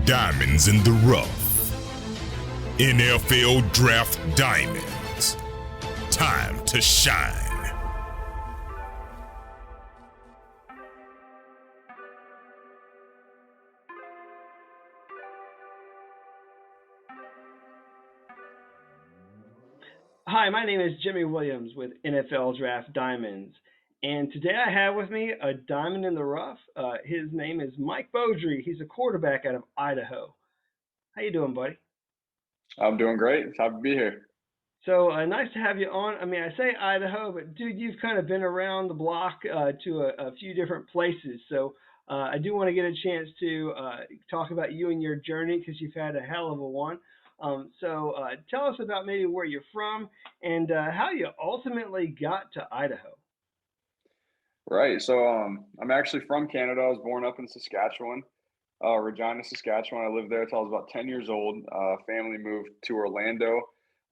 Diamonds in the rough. NFL Draft Diamonds. Time to shine. Hi, my name is Jimmy Williams with NFL Draft Diamonds, and today I have with me a diamond in the rough. His name is Mike Beaudry. He's a quarterback out of Idaho. How you doing, buddy? I'm doing great. Happy to be here. So nice to have you on. I mean, I say Idaho, but dude, you've kind of been around the block to a few different places. So I do want to get a chance to talk about you and your journey because you've had a hell of a one. So tell us about maybe where you're from and how you ultimately got to Idaho. Right. So I'm actually from Canada. I was born up in Saskatchewan, Regina, Saskatchewan. I lived there until I was about 10 years old. Family moved to Orlando.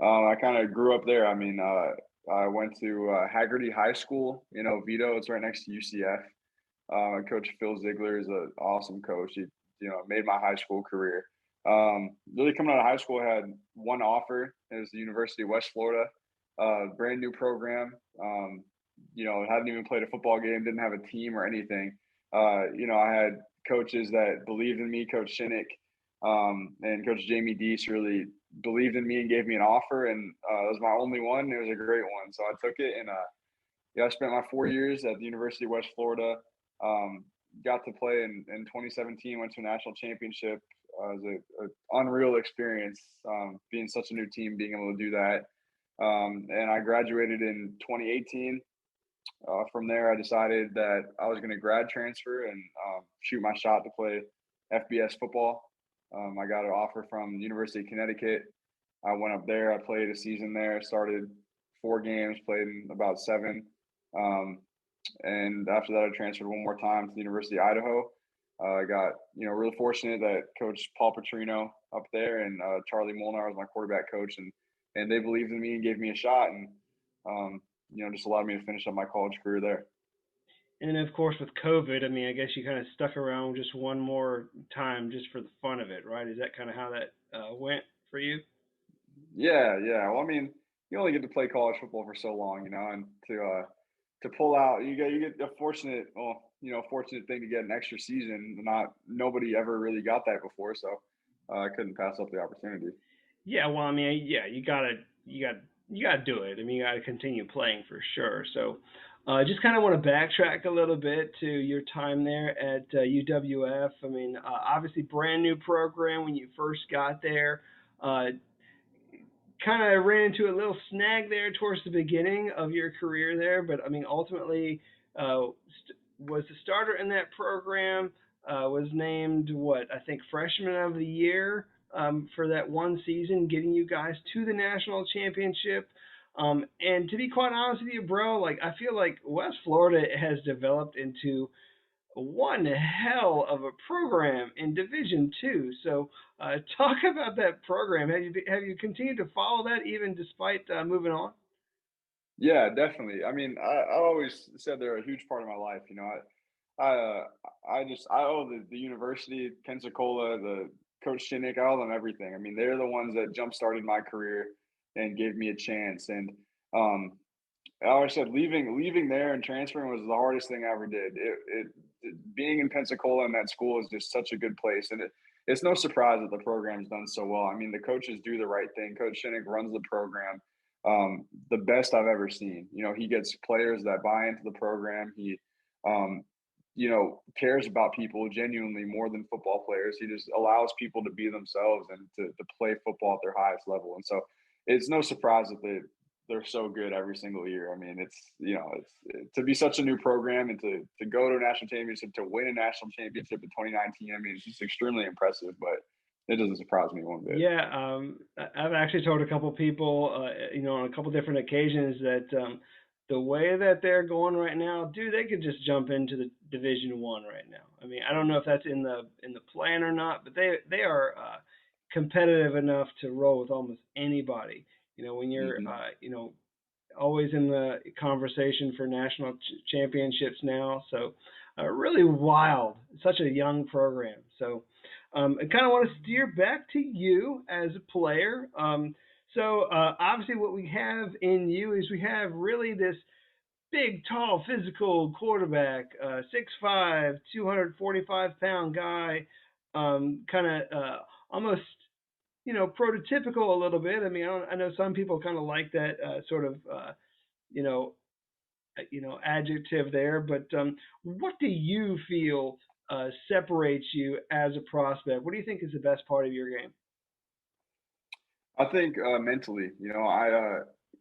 I kind of grew up there. I went to Haggerty High School, Vito. It's right next to UCF. Coach Phil Ziegler is an awesome coach. He, made my high school career. Really coming out of high school, I had one offer. It was the University of West Florida, brand new program. Hadn't even played a football game, didn't have a team or anything. I had coaches that believed in me, Coach Shinnick, and Coach Jamie Deese really believed in me and gave me an offer, and it was my only one. It was a great one, so I took it, and I spent my 4 years at the University of West Florida. Got to play in 2017, went to a national championship. It was an unreal experience, being such a new team, being able to do that. And I graduated in 2018. From there, I decided that I was going to grad transfer and shoot my shot to play FBS football. I got an offer from the University of Connecticut. I went up there. I played a season there, started 4 games, played in about 7. And after that, I transferred one more time to the University of Idaho. I got, really fortunate that Coach Paul Petrino up there and Charlie Molnar was my quarterback coach, and they believed in me and gave me a shot, and just allowed me to finish up my college career there. And then, of course, with COVID, I mean, I guess you kind of stuck around just one more time just for the fun of it, right? Is that kind of how that went for you? Yeah, yeah. Well, I mean, you only get to play college football for so long, and to pull out, you get a fortunate thing to get an extra season. Nobody ever really got that before, so I couldn't pass up the opportunity. Yeah, well, I mean, yeah, you got to do it. I mean, you got to continue playing for sure. So, just kind of want to backtrack a little bit to your time there at UWF. I mean, obviously, brand new program when you first got there. Uh, kind of ran into a little snag there towards the beginning of your career there, but I mean, ultimately, was the starter in that program. Was named what I think freshman of the year for that one season, getting you guys to the national championship. And to be quite honest with you, bro, like I feel like West Florida has developed into one hell of a program in Division Two. So, talk about that program. Have you continued to follow that even despite moving on? Yeah, definitely. I mean, I always said they're a huge part of my life. I uh, I owe the university, Pensacola, the Coach Shinnick, I owe them everything. I mean, they're the ones that jump started my career and gave me a chance. And um, I always said leaving there and transferring was the hardest thing I ever did. Being in Pensacola and that school is just such a good place, and it's no surprise that the program's done so well. I mean, the coaches do the right thing. Coach Shinnick runs the program, the best I've ever seen. He gets players that buy into the program. He um, cares about people genuinely more than football players. He just allows people to be themselves and to play football at their highest level. And so it's no surprise that they're so good every single year. I mean, it's to be such a new program and to go to a national championship, to win a national championship in 2019. I mean, it's just extremely impressive, but it doesn't surprise me one bit. Yeah, I've actually told a couple people, on a couple different occasions that the way that they're going right now, dude, they could just jump into the Division One right now. I mean, I don't know if that's in the plan or not, but they are competitive enough to roll with almost anybody. When you're Hmm. always in the conversation for national championships now. So really wild, such a young program. So I kind of want to steer back to you as a player. So obviously, what we have in you is we have really this big, tall, physical quarterback, 6'5", 245-pound guy, kind of almost prototypical a little bit. I mean, I know some people kind of like that sort of you know adjective there, but what do you feel separates you as a prospect? What do you think is the best part of your game? I think mentally,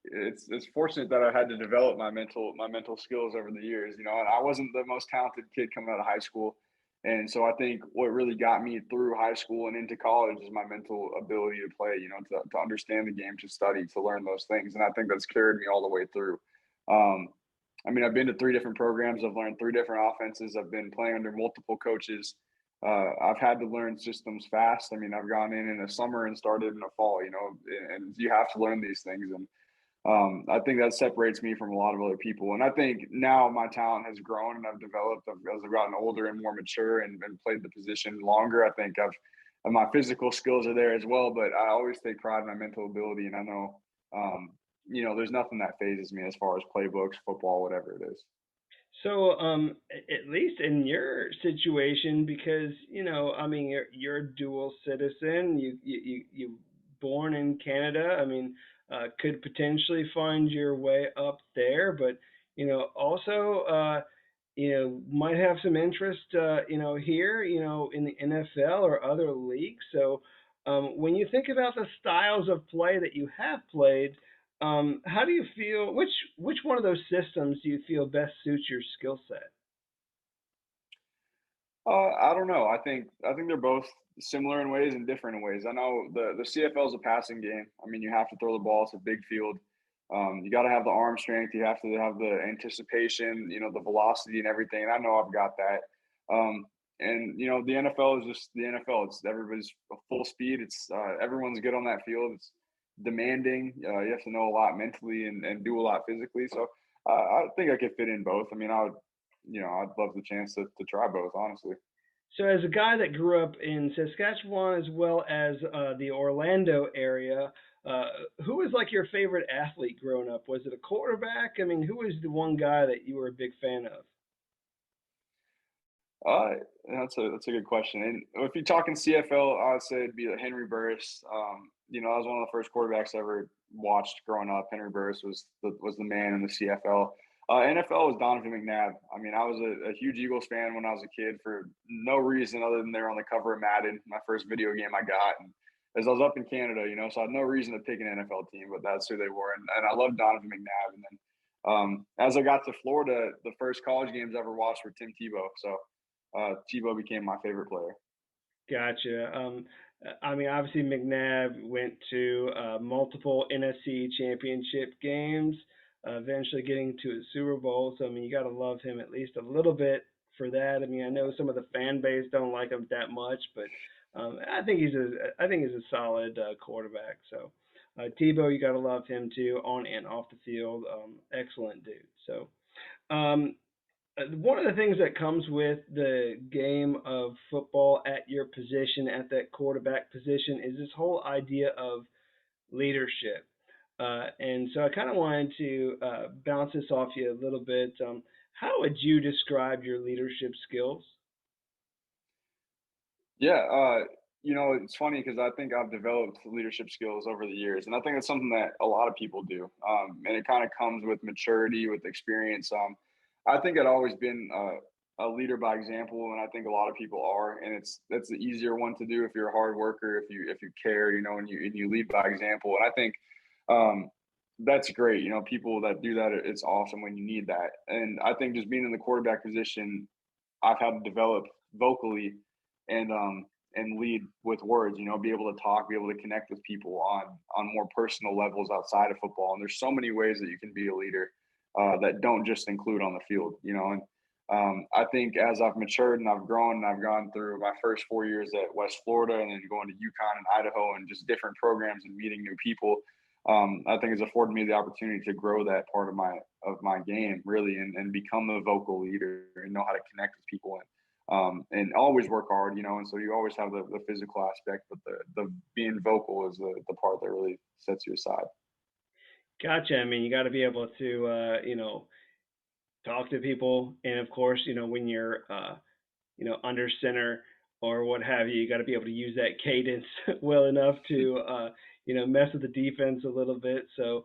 it's fortunate that I had to develop my mental skills over the years. And I wasn't the most talented kid coming out of high school, and so I think what really got me through high school and into college is my mental ability to play. To understand the game, to study, to learn those things, and I think that's carried me all the way through. Um, I mean, I've been to three different programs. I've learned three different offenses. I've been playing under multiple coaches. I've had to learn systems fast. I mean, I've gone in the summer and started in the fall, and you have to learn these things. And I think that separates me from a lot of other people. And I think now my talent has grown and I've developed as I've gotten older and more mature and played the position longer. I think my physical skills are there as well, but I always take pride in my mental ability. And I know, there's nothing that phases me as far as playbooks, football, whatever it is. So, at least in your situation, because I mean, you're a dual citizen. You born in Canada. I mean, could potentially find your way up there, but also, might have some interest, here, in the NFL or other leagues. So, when you think about the styles of play that you have played, how do you feel? Which one of those systems do you feel best suits your skill set? I don't know. I think they're both similar in ways and different in ways. I know the CFL is a passing game. I mean, you have to throw the ball. It's a big field. You got to have the arm strength. You have to have the anticipation. The velocity and everything. And I know I've got that. And the NFL is just the NFL. It's everybody's full speed. It's everyone's good on that field. It's demanding. You have to know a lot mentally and do a lot physically. So I think I could fit in both. I mean, I'd love the chance to try both, honestly. So, as a guy that grew up in Saskatchewan as well as the Orlando area, uh, who was like your favorite athlete growing up? Was it a quarterback? I mean, who was the one guy that you were a big fan of? Uh, that's a good question. And if you're talking CFL, I'd say it'd be Henry Burris. That was one of the first quarterbacks I ever watched growing up. Henry Burris was the man in the CFL. NFL was Donovan McNabb. I mean, I was a huge Eagles fan when I was a kid for no reason other than they're on the cover of Madden, my first video game I got. And as I was up in Canada, so I had no reason to pick an NFL team, but that's who they were. And I loved Donovan McNabb. And then as I got to Florida, the first college games I ever watched were Tim Tebow. So Tebow became my favorite player. Gotcha. I mean, obviously McNabb went to multiple NFC Championship games, eventually getting to a Super Bowl. So I mean, you got to love him at least a little bit for that. I mean, I know some of the fan base don't like him that much, but I think he's a solid quarterback. So Tebow, you got to love him too, on and off the field. Excellent dude. So. Um, One of the things that comes with the game of football at your position, at that quarterback position, is this whole idea of leadership. And so I kind of wanted to bounce this off you a little bit. How would you describe your leadership skills? Yeah, it's funny because I think I've developed leadership skills over the years, and I think it's something that a lot of people do. And it kind of comes with maturity, with experience. I think I'd always been a leader by example, and I think a lot of people are. And that's the easier one to do if you're a hard worker, if you care, and you lead by example. And I think um, that's great. People that do that, it's awesome when you need that. And I think just being in the quarterback position, I've had to develop vocally and lead with words, be able to talk, be able to connect with people on more personal levels outside of football. And there's so many ways that you can be a leader that don't just include on the field, and I think as I've matured and I've grown and I've gone through my first 4 years at West Florida and then going to UConn and Idaho and just different programs and meeting new people, I think it's afforded me the opportunity to grow that part of my game really and become a vocal leader and know how to connect with people. and always work hard, and so you always have the physical aspect, but the being vocal is the part that really sets you aside. Gotcha. I mean, you got to be able to, talk to people, and of course, when you're, under center or what have you, you got to be able to use that cadence well enough to, mess with the defense a little bit. So,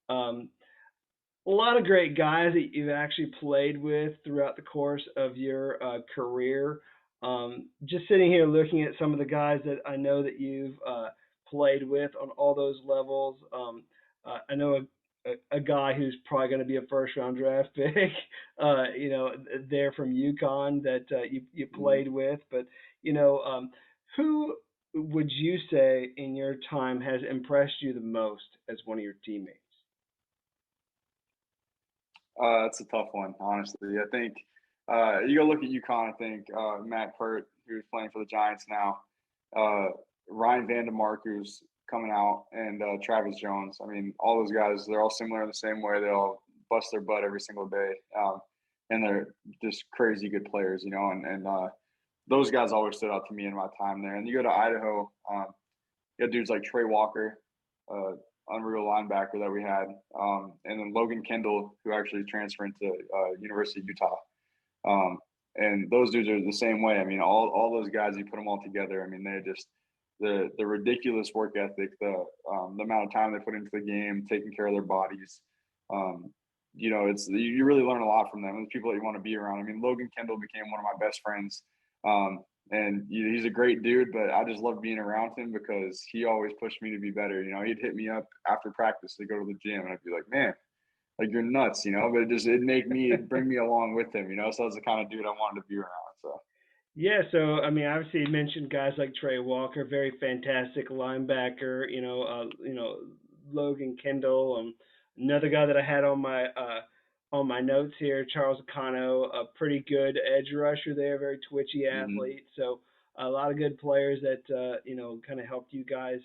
um, a lot of great guys that you've actually played with throughout the course of your career. Just sitting here looking at some of the guys that I know that you've played with on all those levels. I know a guy who's probably going to be a first round draft pick, there from UConn that you Mhm. played with. But, who would you say in your time has impressed you the most as one of your teammates? That's a tough one, honestly. I think you go look at UConn. I think Matt Pert, who's playing for the Giants now, uh, Ryan Vandemark, who's coming out, and Travis Jones. I mean, all those guys, they're all similar in the same way. They all bust their butt every single day, and they're just crazy good players, and those guys always stood out to me in my time there. And you go to Idaho, you got dudes like Trey Walker, uh, unreal linebacker that we had, and then Logan Kendall, who actually transferred to University of Utah. Um, and those dudes are the same way. I mean, all those guys, you put them all together. I mean, they're just the ridiculous work ethic, the amount of time they put into the game, taking care of their bodies. Um, it's you really learn a lot from them. And the people that you want to be around. I mean, Logan Kendall became one of my best friends. Um, and he's a great dude, but I just love being around him because he always pushed me to be better. He'd hit me up after practice to go to the gym, and I'd be like, "Man, like you're nuts," But it'd bring me along with him. So I was the kind of dude I wanted to be around. So Yeah, so I mean, obviously you mentioned guys like Trey Walker, very fantastic linebacker. Logan Kendall, another guy that I had on my notes here, Charles Cano, a pretty good edge rusher there, very twitchy hmm athlete. So a lot of good players that kind of helped you guys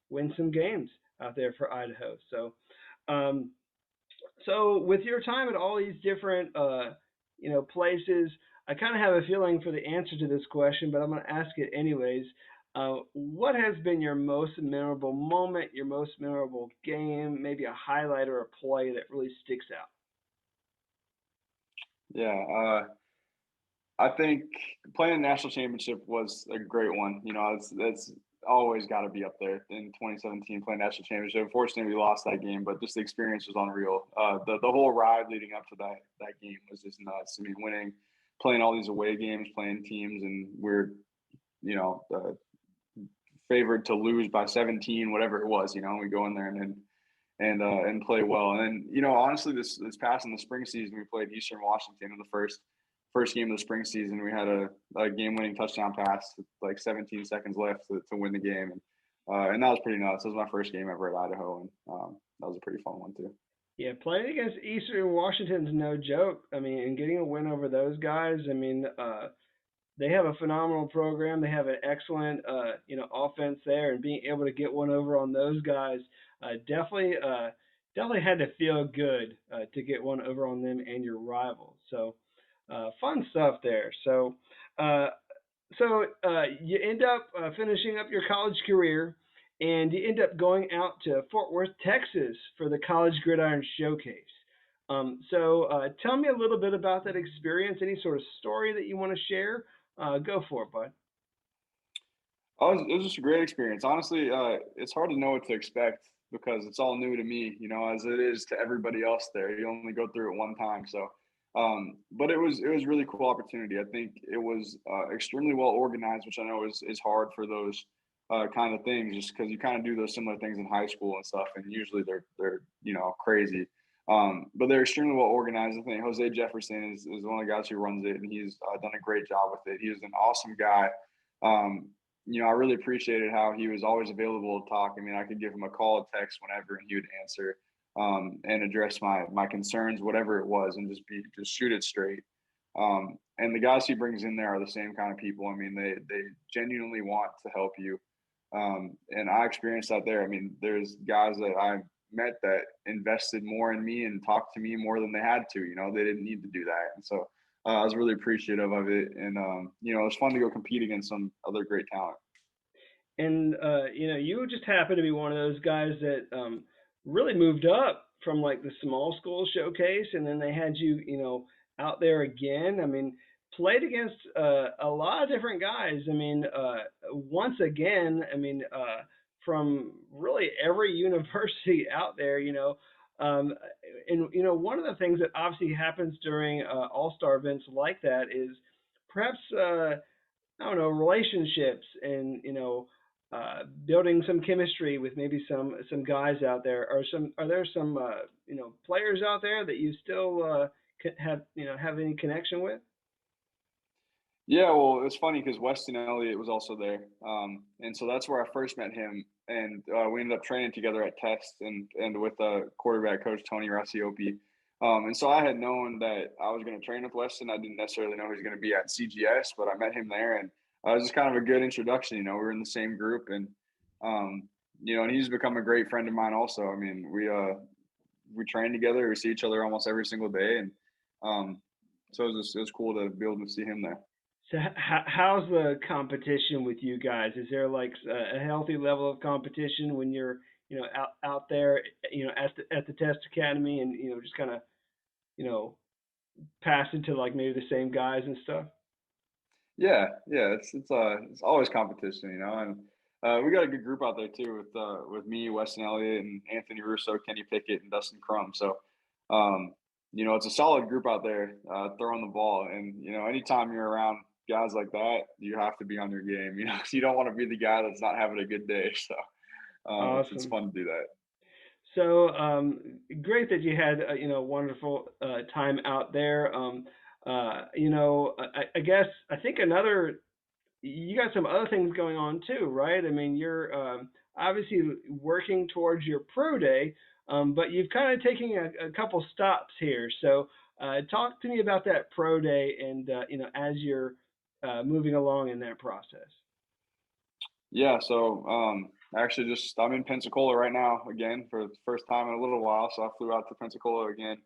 win some games out there for Idaho. Um, so with your time at all these different places, I kind of have a feeling for the answer to this question, but I'm going to ask it anyways. What has been your most memorable moment, your most memorable game, maybe a highlight or a play that really sticks out? yeah, I think playing the national championship was a great one. It's always got to be up there. In 2017, playing national championship. Unfortunately, we lost that game, but just the experience was unreal. The whole ride leading up to that game was just nuts. I mean, winning, playing all these away games, playing teams, and we're favored to lose by 17, whatever it was. We go in there and play well. And then honestly, this past in the spring season, we played Eastern Washington in the first game of the spring season. We had a game winning touchdown pass with like 17 seconds left to win the game, and that was pretty nuts. That was my first game ever at Idaho, and that was a pretty fun one too. Yeah, playing against Eastern Washington's no joke. I mean, and getting a win over those guys. I mean, they have a phenomenal program. They have an excellent, offense there, and being able to get one over on those guys definitely had to feel good to get one over on them and your rivals. So, fun stuff there. Uh, you end up finishing up your college career, and you end up going out to Fort Worth, Texas, for the College Gridiron Showcase. Tell me a little bit about that experience. Any sort of story that you want to share? Go for it, bud. Oh, it was just a great experience. Honestly, it's hard to know what to expect because it's all new to me, as it is to everybody else there. You only go through it one time, so. But it was a really cool opportunity. I think it was extremely well organized, which I know is hard for those kind of things, just because you kind of do those similar things in high school and stuff, and usually they're crazy. But they're extremely well organized. I think Jose Jefferson is one of the guys who runs it, and he's done a great job with it. He is an awesome guy. Um, I really appreciated how he was always available to talk. I mean, I could give him a call, a text whenever, and he would answer and address my concerns, whatever it was, and just shoot it straight. And the guys he brings in there are the same kind of people. I mean, they genuinely want to help you. And I experienced that there. I mean, there's guys that I met that invested more in me and talked to me more than they had to. They didn't need to do that, and so I was really appreciative of it, and it was fun to go compete against some other great talent. And you just happen to be one of those guys that really moved up from like the small school showcase, and then they had you, out there again. I mean, played against a lot of different guys. I mean, once again, from really every university out there. Um, and one of the things that obviously happens during all-star events like that is perhaps I don't know, relationships and building some chemistry with maybe some guys out there. Are there some players out there that you still have any connection with? Yeah, well, it's funny because Weston Elliott was also there, and so that's where I first met him, and we ended up training together at Test and with quarterback coach Tony Rassiopi. And so I had known that I was going to train with Weston. I didn't necessarily know he was going to be at CGS, but I met him there, and it was just kind of a good introduction. We were in the same group, and and he's become a great friend of mine. Also, I mean, we train together, we see each other almost every single day, and so it was cool to be able to see him there. So how's the competition with you guys? Is there like a healthy level of competition when you're out there at the Test Academy and just kind of you know passing to like maybe the same guys and stuff? Yeah, yeah, it's always competition, and we got a good group out there too with me, Weston Elliott, and Anthony Russo, Kenny Pickett, and Dustin Crum. So, it's a solid group out there throwing the ball, and anytime you're around guys like that, you have to be on your game. You don't want to be the guy that's not having a good day. So, it's Awesome. fun to do that. So great that you had a wonderful time out there. I guess I think another you got some other things going on too, right? I mean, you're obviously working towards your pro day, but you've kind of taken a couple stops here. So talk to me about that pro day and as you're moving along in that process. Yeah, so actually, just I'm in Pensacola right now again for the first time in a little while. So I flew out to Pensacola again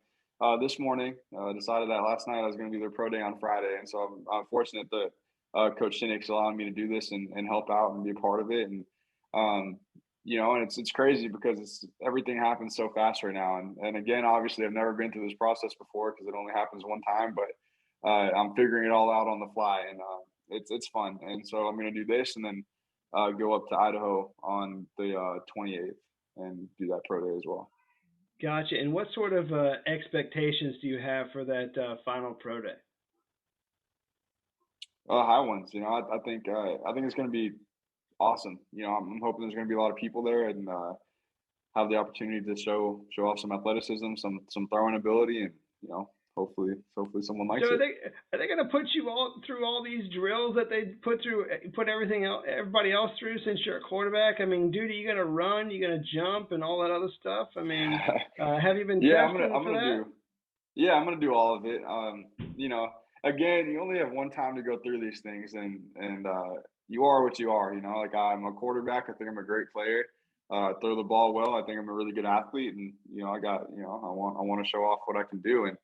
this morning. Decided that last night I was going to do their pro day on Friday, and so I'm fortunate that Coach Shinnick's allowing me to do this and help out and be a part of it. And um, and it's crazy because it's everything happens so fast right now. And again, obviously, I've never been through this process before because it only happens one time. But I'm figuring it all out on the fly, and it's fun. And so I'm going to do this, and then go up to Idaho on the 28th and do that pro day as well. Gotcha. And what sort of expectations do you have for that final pro day? High ones, I think it's going to be awesome. I'm hoping there's going to be a lot of people there and have the opportunity to show off some athleticism, some throwing ability, and hopefully someone So likes it. are they going to put you all through all these drills that they put everybody else through since you're a quarterback? I mean, dude, are you going to run? You going to jump and all that other stuff? I mean, have you been yeah, testing I'm for gonna that? do. Yeah, I'm gonna do all of it. Again, you only have one time to go through these things, and you are what you are. Like I'm a quarterback. I think I'm a great player. Throw the ball well. I think I'm a really good athlete, and I want to show off what I can do. And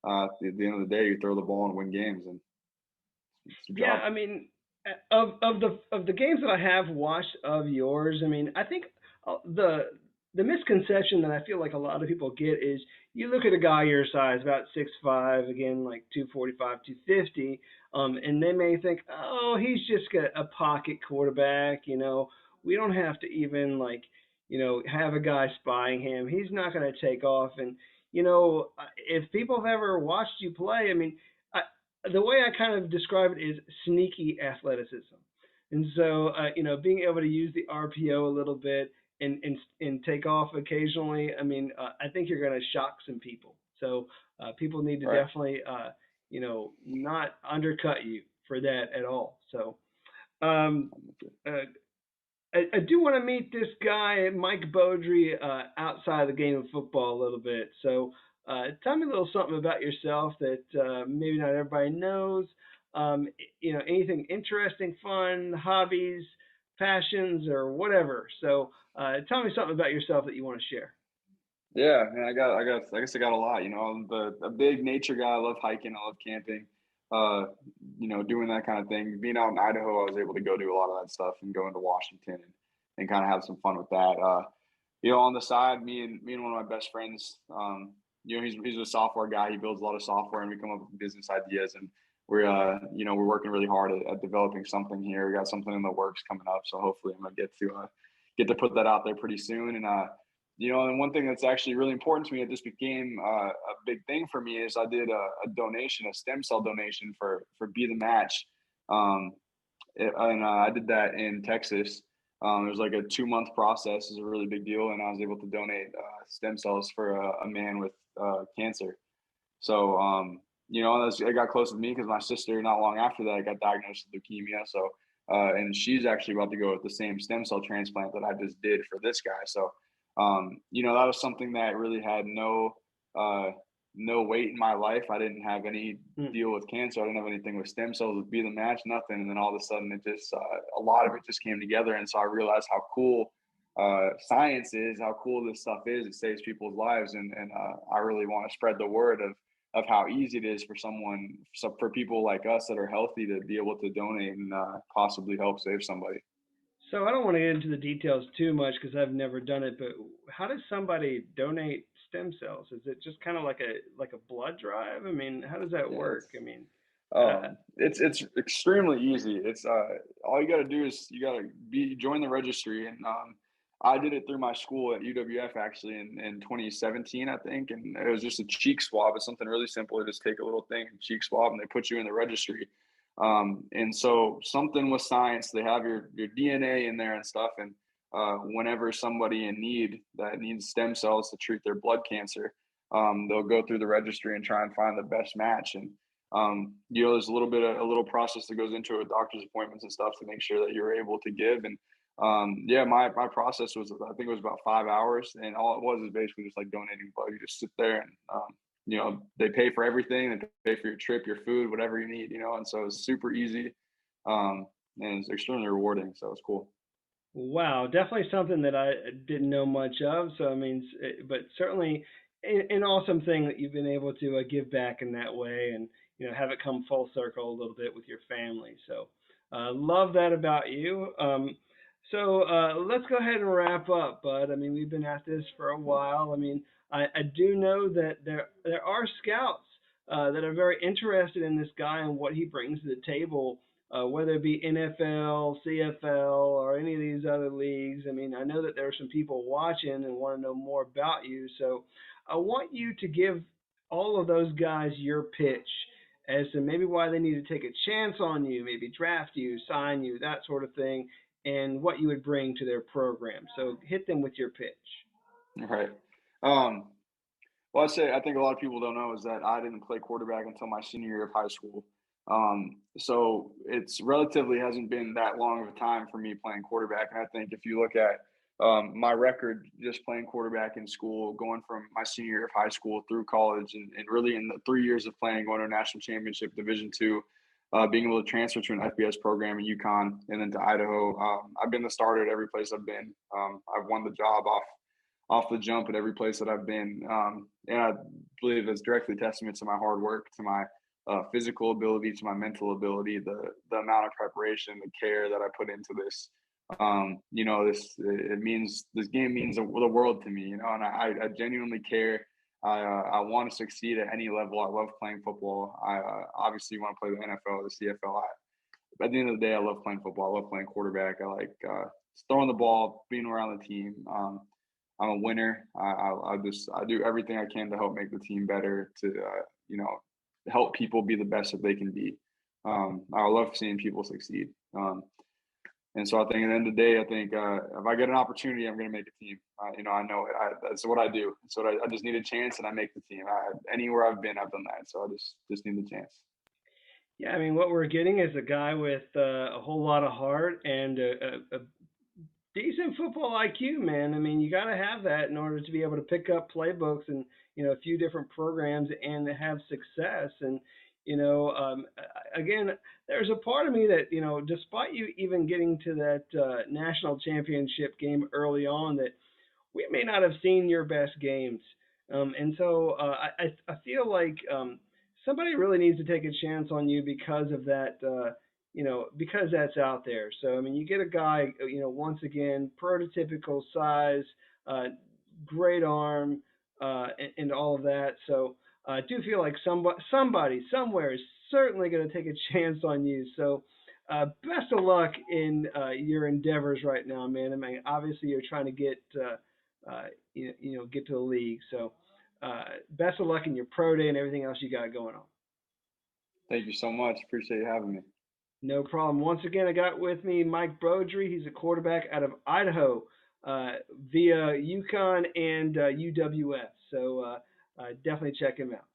at the end of the day, you throw the ball and win games, and it's your Yeah, job. I mean, of the games that I have watched of yours, I mean, I think the misconception that I feel like a lot of people get is you look at a guy your size, about 6'5", again like 245, 250, and they may think, oh, he's just a pocket quarterback. We don't have to even like have a guy spying him. He's not going to take off. And if people have ever watched you play, I mean. The way I kind of describe it is sneaky athleticism. And so, being able to use the RPO a little bit and take off occasionally, I mean, I think you're going to shock some people. So, people need to Right. definitely, not undercut you for that at all. So, um, uh, I do want to meet this guy, Mike Beaudry, outside the game of football a little bit. So, tell me a little something about yourself that maybe not everybody knows. Um, anything interesting, fun, hobbies, passions, or whatever. So, tell me something about yourself that you want to share. Yeah, man, I guess I got a lot. I'm a big nature guy. I love hiking. I love camping. doing that kind of thing. Being out in Idaho, I was able to go do a lot of that stuff and go into Washington and kind of have some fun with that. On the side, me and one of my best friends, he's a software guy. He builds a lot of software, and we come up with business ideas, and we're working really hard at developing something here. We got something in the works coming up, so hopefully I'm gonna get to put that out there pretty soon. And one thing that's actually really important to me that this became a big thing for me is I did a donation, a stem cell donation for Be the Match. I did that in Texas. It was like a 2-month process. It was a really big deal. And I was able to donate stem cells for a man with cancer. So, it got close with me because my sister, not long after that, got diagnosed with leukemia. So, and she's actually about to go with the same stem cell transplant that I just did for this guy. So, that was something that really had no weight in my life. I didn't have any deal with cancer. I didn't have anything with stem cells, with Be the Match, nothing. And then all of a sudden, it just a lot of it just came together. And so I realized how cool science is, how cool this stuff is. It saves people's lives, and I really want to spread the word of how easy it is for people like us that are healthy to be able to donate and possibly help save somebody. So I don't want to get into the details too much because I've never done it, but how does somebody donate stem cells? Is it just kind of like a blood drive? I mean, how does that Yeah, work? I mean, it's extremely easy. It's all you got to do is you got to join the registry, and I did it through my school at UWF actually in 2017, I think, and it was just a cheek swab. It's something really simple. They just take a little thing, cheek swab, and they put you in the registry. And so something with science, they have your DNA in there and stuff, and whenever somebody in need that needs stem cells to treat their blood cancer, they'll go through the registry and try and find the best match. And there's a little process that goes into it with doctor's appointments and stuff to make sure that you're able to give. And my process was, I think it was about 5 hours, and all it was is basically just like donating blood. You just sit there and they pay for everything. They pay for your trip, your food, whatever you need. And so it's super easy, and it's extremely rewarding. So it's cool. wow, definitely something that I didn't know much of. So I mean, but certainly an awesome thing that you've been able to give back in that way, and have it come full circle a little bit with your family. So love that about you. So let's go ahead and wrap up, Bud. I mean, we've been at this for a while. I mean, I do know that there are scouts that are very interested in this guy and what he brings to the table, whether it be NFL, CFL, or any of these other leagues. I mean, I know that there are some people watching and want to know more about you. So I want you to give all of those guys your pitch as to maybe why they need to take a chance on you, maybe draft you, sign you, that sort of thing, and what you would bring to their program. So hit them with your pitch. Right. Um, well, I think a lot of people don't know is that I didn't play quarterback until my senior year of high school. So it's relatively hasn't been that long of a time for me playing quarterback. And I think if you look at my record just playing quarterback in school, going from my senior year of high school through college, and really in the 3 years of playing, going to a national championship, Division II, being able to transfer to an FBS program in UConn and then to Idaho. I've been the starter at every place I've been. I've won the job off the jump at every place that I've been. And I believe it's directly testament to my hard work, to my physical ability, to my mental ability, the amount of preparation, the care that I put into this. This game means the world to me, and I genuinely care. I want to succeed at any level. I love playing football. I obviously want to play the NFL, the CFL. At the end of the day, I love playing football. I love playing quarterback. I like throwing the ball, being around the team. I'm a winner. I do everything I can to help make the team better, to help people be the best that they can be. I love seeing people succeed. And so I think at the end of the day, I think if I get an opportunity, I'm going to make a team. I know it. That's what I do. So I just need a chance, and I make the team. Anywhere I've been, I've done that. So I just need the chance. Yeah, I mean, what we're getting is a guy with a whole lot of heart and a decent football IQ, man. I mean, you got to have that in order to be able to pick up playbooks and a few different programs and have success. And again, there's a part of me that despite you even getting to that national championship game early on, that we may not have seen your best games. And so I feel like somebody really needs to take a chance on you because of that. Because that's out there. So I mean, you get a guy, once again, prototypical size, great arm, and all of that. So I do feel like somebody somewhere is certainly going to take a chance on you. So best of luck in your endeavors right now, man. I mean, obviously you're trying to get get to the league. So best of luck in your pro day and everything else you got going on. Thank you so much. Appreciate you having me. No problem. Once again, I got with me Mike Beaudry. He's a quarterback out of Idaho via UConn and UWF. So definitely check him out.